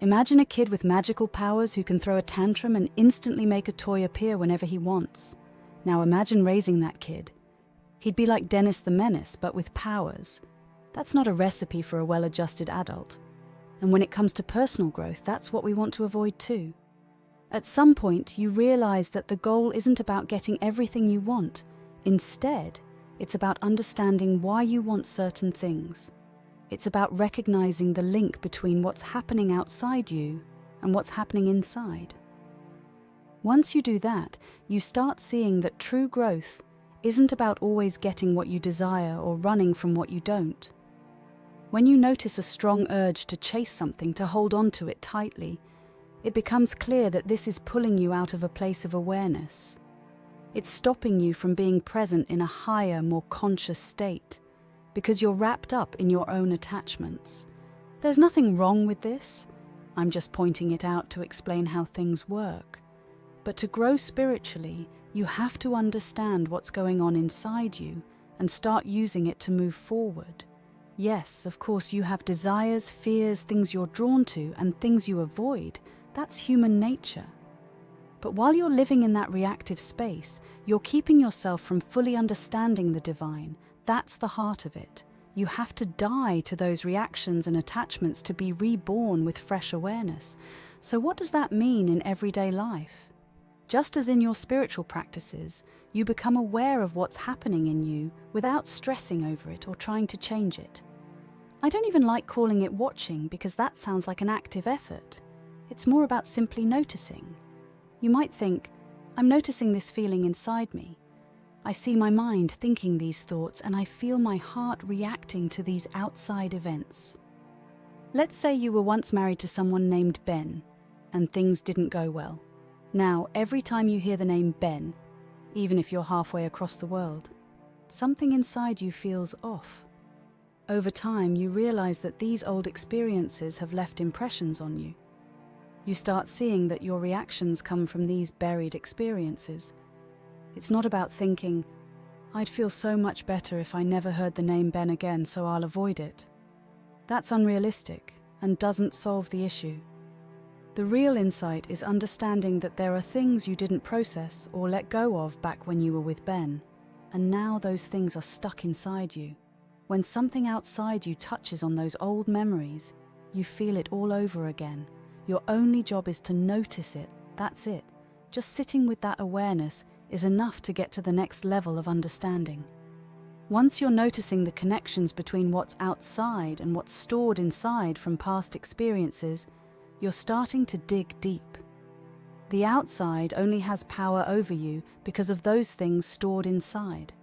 Imagine a kid with magical powers who can throw a tantrum and instantly make a toy appear whenever he wants. Now imagine raising that kid. He'd be like Dennis the Menace, but with powers. That's not a recipe for a well-adjusted adult. And when it comes to personal growth, that's what we want to avoid too. At some point, you realize that the goal isn't about getting everything you want. Instead, it's about understanding why you want certain things. It's about recognizing the link between what's happening outside you and what's happening inside. Once you do that, you start seeing that true growth isn't about always getting what you desire or running from what you don't. When you notice a strong urge to chase something, to hold on to it tightly, it becomes clear that this is pulling you out of a place of awareness. It's stopping you from being present in a higher, more conscious state, because you're wrapped up in your own attachments. There's nothing wrong with this. I'm just pointing it out to explain how things work. But to grow spiritually, you have to understand what's going on inside you and start using it to move forward. Yes, of course, you have desires, fears, things you're drawn to, and things you avoid. That's human nature. But while you're living in that reactive space, you're keeping yourself from fully understanding the divine. That's the heart of it. You have to die to those reactions and attachments to be reborn with fresh awareness. So what does that mean in everyday life? Just as in your spiritual practices, you become aware of what's happening in you without stressing over it or trying to change it. I don't even like calling it watching because that sounds like an active effort. It's more about simply noticing. You might think, I'm noticing this feeling inside me. I see my mind thinking these thoughts and I feel my heart reacting to these outside events. Let's say you were once married to someone named Ben and things didn't go well. Now, every time you hear the name Ben, even if you're halfway across the world, something inside you feels off. Over time, you realize that these old experiences have left impressions on you. You start seeing that your reactions come from these buried experiences. It's not about thinking, I'd feel so much better if I never heard the name Ben again, so I'll avoid it. That's unrealistic and doesn't solve the issue. The real insight is understanding that there are things you didn't process or let go of back when you were with Ben, and now those things are stuck inside you. When something outside you touches on those old memories, you feel it all over again. Your only job is to notice it. That's it. Just sitting with that awareness is enough to get to the next level of understanding. Once you're noticing the connections between what's outside and what's stored inside from past experiences, you're starting to dig deep. The outside only has power over you because of those things stored inside.